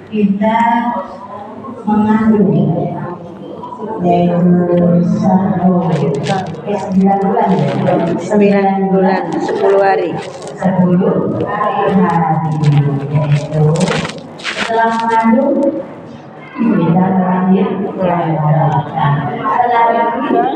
kita mengandung, yaitu 9 bulan, 9 bulan 10 hari. 10 hari, yaitu setelah mengandung kita lahir, setelah lahir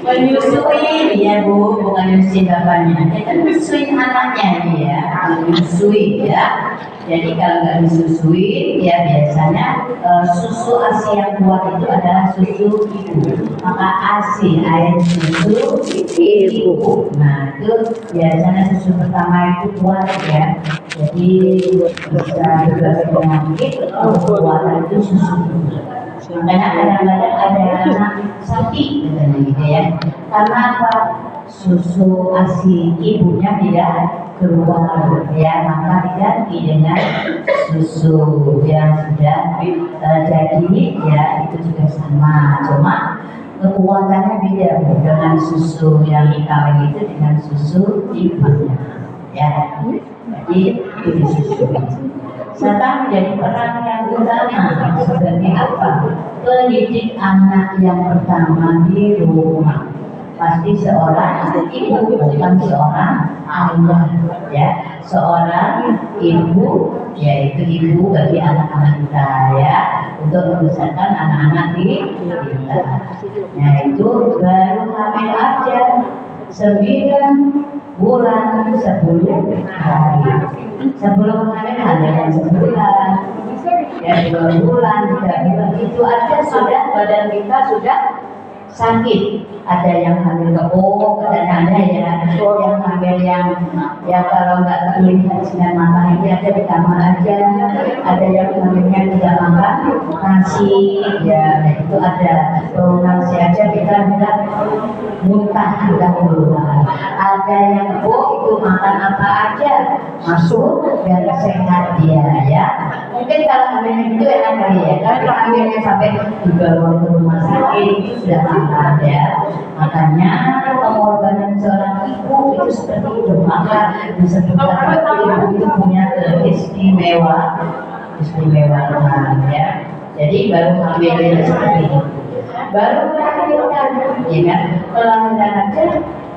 menyusui ya Bu, bukan menyusui bapaknya, kita menyusui anaknya dia, menyusui ya. Jadi kalau nggak disusui ya biasanya susu ASI yang kuat itu adalah susu ibu, maka ASI air susu ibu. Nah itu biasanya susu pertama itu kuat ya, jadi bisa berbagai penyakit kekuatan itu susu ibu. Makanya kadang-kadang ada anak sakit gitu ya, karena apa? Susu ASI ibunya tidak keluar ya, maka diganti dengan susu yang sudah jadi ya, itu juga sama, cuma kekuatannya beda dengan susu yang dikawin itu dengan susu ibunya ya. Jadi itu susu. Serta menjadi peran yang utama sebagai apa? Pendidik anak yang pertama di rumah. Pasti seorang ibu, bukan seorang ayah ya. Seorang ibu, yaitu ibu bagi anak-anak kita ya, untuk membesarkan anak-anak di kita. Nah itu baru hamil aja 9 bulan 10 hari. Sebelum hamil sebulan, ya 2 bulan, 3 bulan itu aja sudah badan kita sudah sakit. Ada yang hamil kebok, ada yang hamil yang kalau nggak terlihat sinar matahari ada di kamar aja, ada yang hamilnya tidak makan nasi ya, itu ada nasi aja kita bilang muntah sudah keluar. Ada yang kebok itu makan apa aja masuk dan sehat dia ya. Mungkin kalau hamilnya itu enak kali ya, kalau hamilnya sampai dibawa ke rumah sakit itu sudah makan ya. Makanya pengorbanan seorang ibu itu seperti itu, maka disebutkan ibu itu punya keistimewaan ya. Jadi baru hamilnya seperti itu, baru melahirkan ya kan, melahirkan aja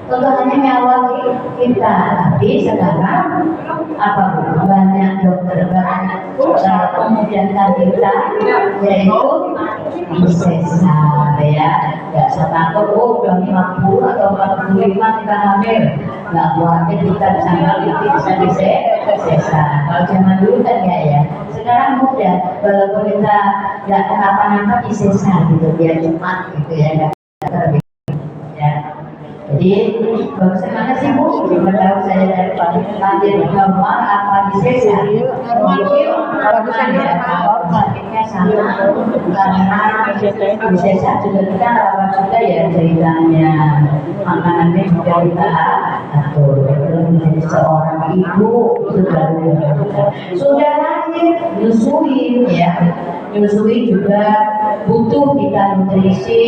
tentu hanya nyawa kita, tapi sekarang apa banyak dokter, banyak memudahkan kita, yaitu sesar ya. Nggak usah takut, udah 50 atau 45 kita hamil, nggak khawatir, kita bisa ngerti, bisa sesar. Kalau zaman dulu kan ya, sekarang mudah, walaupun kita nggak kenapa-napa di sesar gitu, biar cepat gitu ya, nggak terlalu ya. Jadi bagaimana sih Bu? Tahu saya dari lahir normal apa di sesar? Mungkin bagusnya sakitnya sama, karena di sesar juga kita rawat juga ya ceritanya, makanannya juga kita atur. Menjadi seorang ibu itu baru sudah lahir nyusuin ya, nyusuin juga butuh kita nutrisi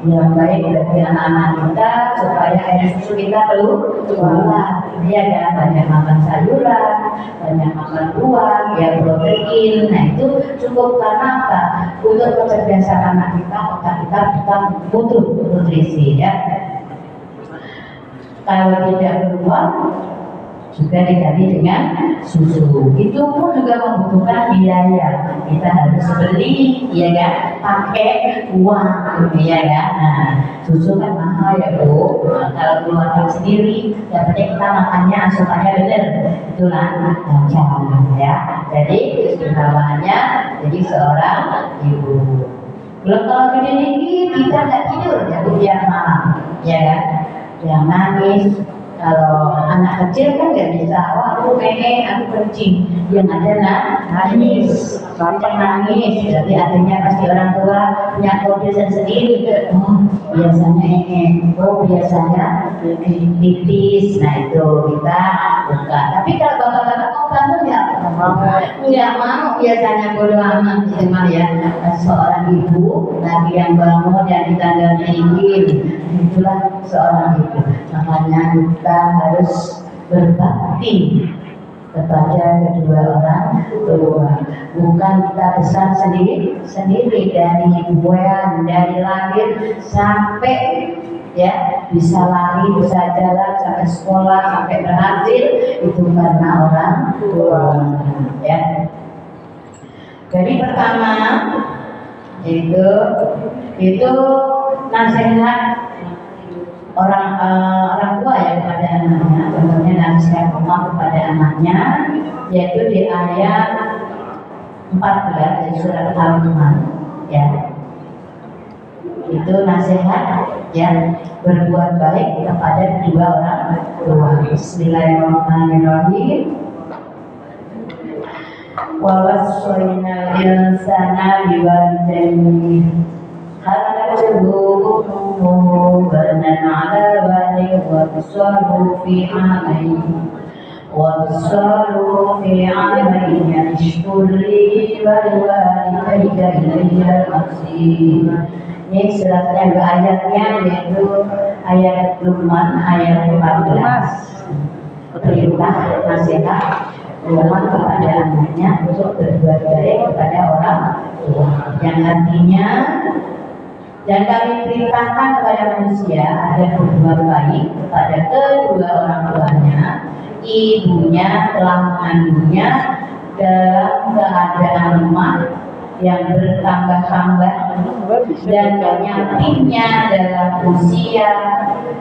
yang baik bagi anak-anak kita supaya air susu kita keluar. Dia ada banyak makan sayuran, banyak makan buah, ya protein. Nah itu cukup, karena apa? Untuk kecerdasan anak kita, otak kita butuh nutrisi ya. Kalau tidak keluar juga diganti dengan susu. Itu pun juga membutuhkan biaya. Kita harus beli, ya kan? Pakai uang, ya kan? Nah, susu kan mahal ya Bu. Nah, kalau keluarga sendiri, dapatnya kita makannya asupannya benar, itulah lancar ya. Jadi keistimewanya jadi seorang ibu. Belum kalau gede dikit kita nggak tidur ya Bu, tiap malam, ya kan? Yang nangis. Kalau anak kecil kan nggak bisa, oh aku pengen, aku kencing, yang ada nangis, nangis. Jadi artinya pasti orang tua punya kebiasaan sendiri. Oh biasanya ini, oh biasanya pipis. Nah itu kita buka. Tapi kalau bapak-bapak mau bangun ya, nggak mau biasanya bodo amat itu mah ya. Seorang ibu lagi yang bangun yang ditandanya ingin, itulah seorang ibu. Makanya kita harus berbakti kepada kedua orang tua. Bukan kita besar sendiri dari ibuan, dari lahir sampai ya bisa lari, bisa jalan, sampai sekolah, sampai berhasil, itu karena orang tua ya. Jadi pertama itu nasihat orang tua ya kepada anaknya. Contohnya nasihat rumah kepada anaknya, yaitu di ayat 14 dari surat Al-Luqman ya. Itu nasihat yang berbuat baik kepada kedua orang tua. Bismillahirrahmanirrahim. Wa wassayna insana biwalidayhi hamalatuhu ummuhu wahnan ala wahnin wa fisaluhu fi 'amayn an ishkur li wa liwalidayka ilayya al-masir. Ini suratnya dua ayatnya, yaitu ayat Luqman ayat 14. Perintah nasihat Luqman kepada anaknya untuk berbuat baik kepada orang tua, yang artinya dan kami perintahkan kepada manusia agar berbuat baik kepada kedua orang tuanya. Ibunya telah mengandungnya dalam keadaan lemah yang bertambah-tambah dan menyakitnya dalam usia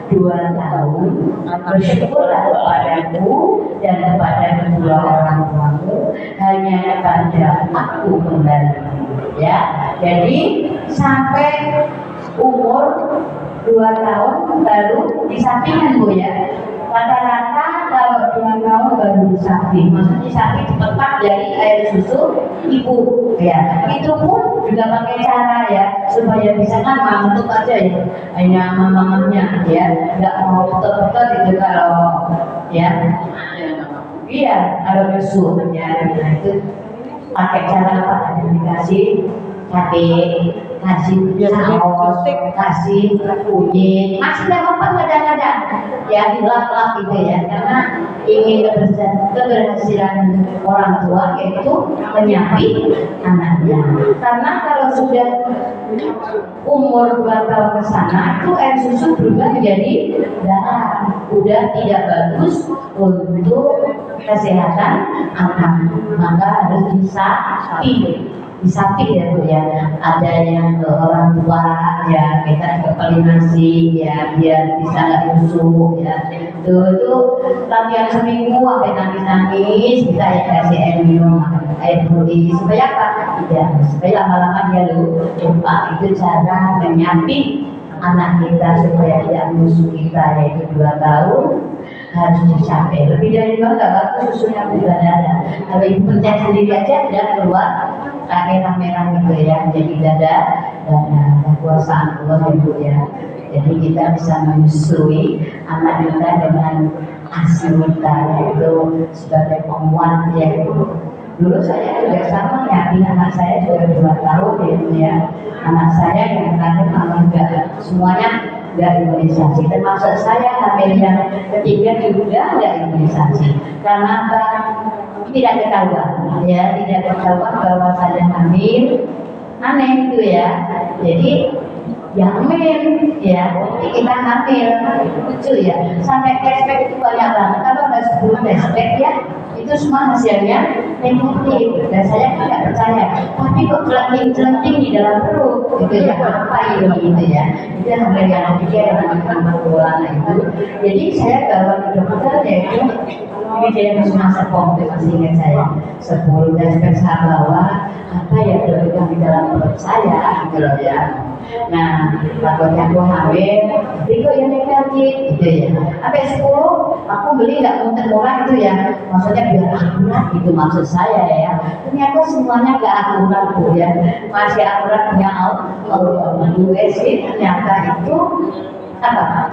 2 tahun. Bersyukurlah kepadaku dan kepada kedua orang tuamu, hanya kepada aku kembali ya. Jadi sampai umur 2 tahun baru disampingkan Bu ya. Rata-rata kalau 2 tahun baru disamping, maksudnya disamping tepat dari air susu ibu ya. Itu pun juga pakai cara ya, supaya bisa kan mantuk aja ya, hanya mamanya ya, nggak mau betul-betul itu kalau ya. Iya, kalau susu ya, nah itu pakai cara apa? Ada dikasih cabai, kasih saus, kasih kunyit, masih apa kadang-kadang ya dilap-lap gitu ya, karena ingin keberhasilan orang tua yaitu menyapit anaknya. Karena kalau sudah umur 2 tahun ke sana itu air susu berubah menjadi darah, udah tidak bagus untuk kesehatan anak, maka harus disapit ya Bu ya. Ada yang ke orang tua ya, kita ke pelinasi ya, biar bisa nggak busuk ya. Itu latihan seminggu sampai nangis kita ya kasih air minum, air putih supaya apa? Tidak, supaya lama-lama dia lupa. Itu cara menyapit anak kita supaya tidak musuh kita, yaitu 2 tahun harus dicapai. Lebih dari 2 nggak bagus susunya juga ada. Kalau ibu pencet sendiri aja udah keluar merah-merah gitu ya, jadi dada dan kekuasaan Allah ibu ya. Jadi kita bisa menyusui anak kita dengan asi kita, yaitu sebagai penguat ya. Dulu saya juga sama ya, anak saya juga 2 tahun ya. Anak saya yang terakhir juga semuanya nggak imunisasi, termasuk saya hamil yang ketiga juga nggak imunisasi. Karena apa? Tidak ketahuan ya, tidak ketahuan bahwa saya hamil, aneh itu ya. Jadi ya hamil ya, jadi kita hamil, lucu ya. Sampai cashback itu banyak banget. Kalau ada 10 cashback ya, itu semua hasilnya negatif. Dan saya tidak percaya. Tapi kok celenting di dalam perut, gitu ya. Apa itu gitu ya? Itu hamil yang ketiga yang namanya bola itu. Jadi saya bawa ke dokter yaitu ini dia cuma sepom, masih ingat saya 10 cashback saya bawa. Apa ya yang di dalam perut saya gitu loh ya. Nah, takutnya aku hamil, tapi kok yang negatif gitu ya. Sampai 10, aku beli nggak murah itu ya. Maksudnya biar akurat gitu maksud saya ya. Ternyata semuanya nggak akurat Bu ya. Masih akurat punya Allah. Kalau sih ternyata itu apa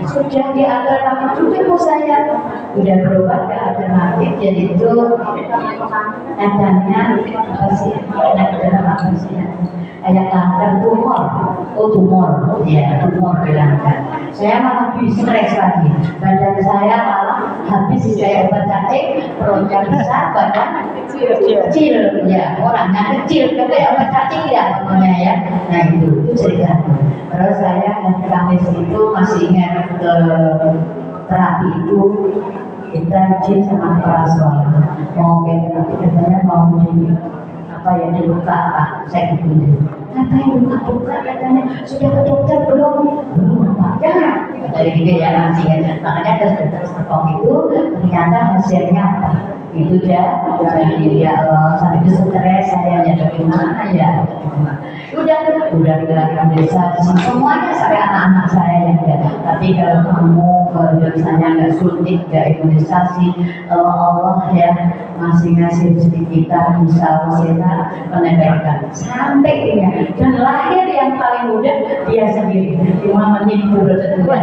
sudah di alternatif juga bu saya udah berobat ke alternatif jadi itu adanya apa sih apa sih kayak kanker tumor ya tumor bilang kan saya malah lebih stres lagi badan saya malah habis saya obat cantik perutnya besar badan kecil ya orangnya kecil kayak obat cantik ya namanya ya nah itu cerita terus saya hari Kamis itu masih ingat ke terapi itu kita izin sama kepala sekolah mau kayak tapi katanya mau di apa ya dibuka apa saya gitu ngapain buka katanya sudah ke dokter belum apa jangan dari gitu ya nanti kan makanya terus itu ternyata hasilnya apa itu ya jadi ya Allah sampai itu stres saya ya bagaimana ya udah bilang desa semuanya sampai anak-anak saya yang enggak tapi kalau kamu misalnya nggak suntik nggak imunisasi Allah ya masih ngasih rezeki kita bisa sehat menempelkan sampai ini dan lahir yang paling mudah dia sendiri 5 menit udah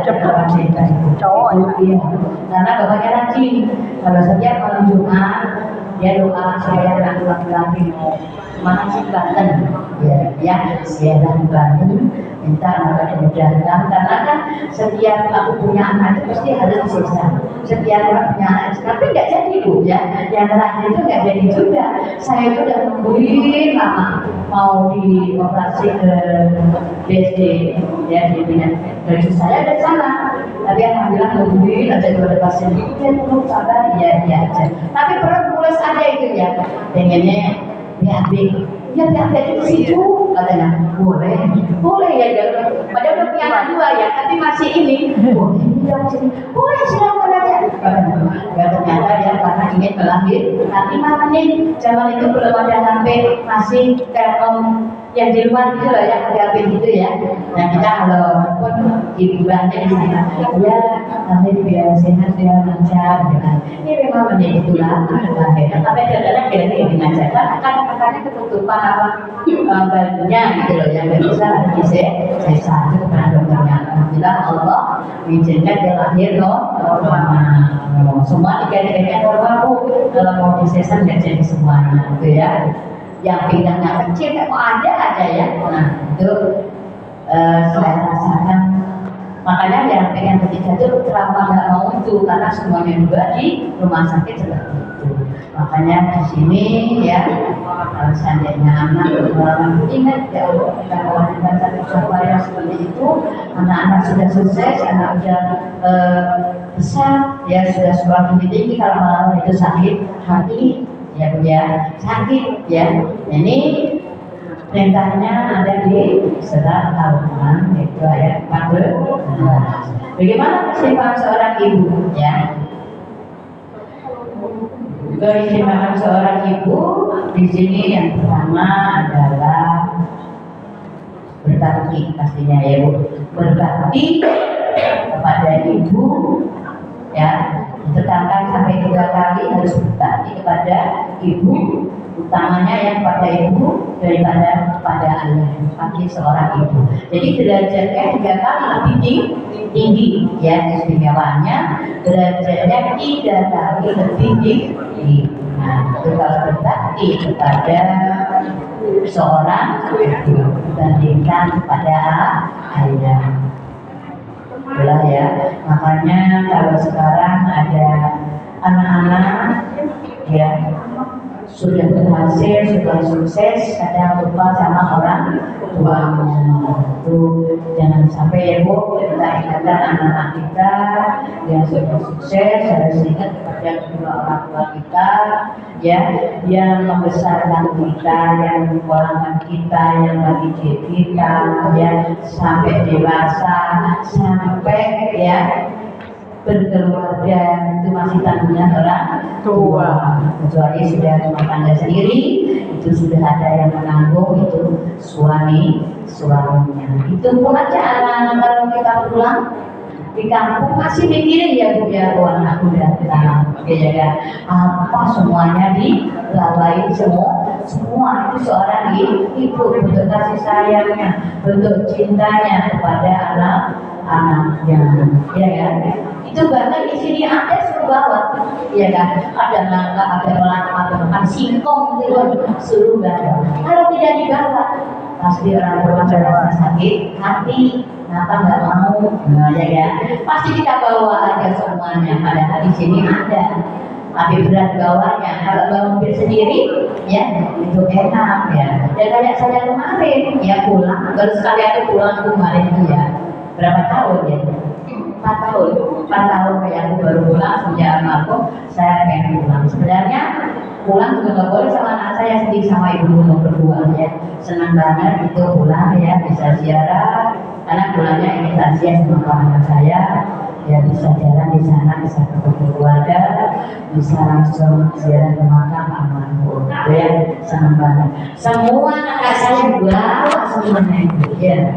terbuka cerita itu dia karena bapaknya rajin kalau setiap malam Jumat dia doa saya dan laki-laki mau masih Banten ya siaran Banten minta anak dimudahkan karena kan setiap aku punya anak itu pasti harus disiksa setiap orang punya anak tapi nggak jadi bu ya yang terakhir itu nggak jadi juga saya itu udah nungguin lama mau dioperasi ke BSD ya di bidang baju saya ada sana tapi alhamdulillah nungguin ada 2 pasien itu dia belum sabar iya aja tapi perut mulus ada itu ya pengennya BAB ya BAB itu di situ katanya boleh ya padahal udah punya anak 2 ya tapi masih ini boleh silakan aja ya ternyata ya karena ingin melahir nanti mamanya zaman itu belum ada HP masih Telkom yang di luar gitu loh ya ada HP gitu ya nah kita kalau pun ibuannya di sana ya lahir biar sehat biar lancar ini memang menjadi itulah lahir tapi kadang-kadang kira-kira dengan cara kadang-kadang ketutupan apa bajunya gitu loh yang nggak bisa sisa itu kepada dokternya alhamdulillah Allah mengizinkan dia lahir normal semua tiga-tiganya normal bu kalau mau disesar nggak jadi semuanya gitu ya yang pindahnya kecil kok ada aja ya nah itu saya rasakan makanya yang pengen ketiga itu trauma nggak mau itu karena semuanya juga di rumah sakit seperti itu makanya di sini ya seandainya anak ingat ya Allah kita melakukan satu supaya seperti itu anak-anak sudah sukses anak sudah besar ya sudah sekolah tinggi kalau malam itu sakit hati ya sakit ya ini perintahnya ada di surat Al-Quran yaitu ayat 14 bagaimana keseimbangan seorang ibu ya keseimbangan seorang ibu di sini yang pertama adalah berbakti pastinya ya bu berbakti kepada ibu ya ditentangkan sampai 3 kali harus berbakti kepada ibu utamanya yang kepada ibu daripada kepada ayah bagi seorang ibu jadi derajatnya 3 kali lebih tinggi ya istimewanya derajatnya 3 kali lebih tinggi nah itu kalau berbakti kepada seorang ibu dibandingkan kepada ayah itulah ya makanya kalau sekarang ada anak-anak ya sudah berhasil, sudah sukses, kadang lupa sama orang tua itu jangan sampai ya bu kita ingatkan anak-anak kita yang sudah sukses harus ingat kepada kedua orang tua kita ya yang membesarkan kita yang memulangkan kita yang mendidik kita ya sampai dewasa sampai ya berkeluarga itu masih tanggungan orang tua kecuali sudah rumah tangga sendiri itu sudah ada yang menanggung itu suaminya itu pun aja anak-anak kalau kita pulang di kampung masih mikirin ya bu ya anakku datang ya apa semuanya dilalai semua itu seorang ibu, bentuk kasih sayangnya, bentuk cintanya kepada anak-anaknya, ya kan? Itu bahkan di sini ada suruh bawa, ya kan? Ada nangka, ada kelapa, bahkan singkong itu suruh bawa. Kalau tidak dibawa, pasti orang tua merasa sakit hati, kenapa nggak mau? Nah, ya kan? Pasti kita bawa aja semuanya. Padahal di sini ada, tapi berat bawanya. Kalau bawa mobil sendiri, ya itu enak ya. Dan kayak saya kemarin, ya pulang, baru sekali aku pulang kemarin itu ya. Berapa tahun ya? 4 tahun kayak aku baru pulang sejak almarhum. Saya pengen pulang. Sebenarnya pulang juga nggak boleh sama anak saya, sedih sama ibu nomor berdua ya. Senang banget itu pulang ya, bisa ziarah karena pulangnya ingin takziah sama anak saya. Ya bisa jalan di sana, bisa ketemu keluarga, bisa langsung ziarah ke makam almarhum. Itu ya senang banget. Semua anak saya bawa semuanya itu ya.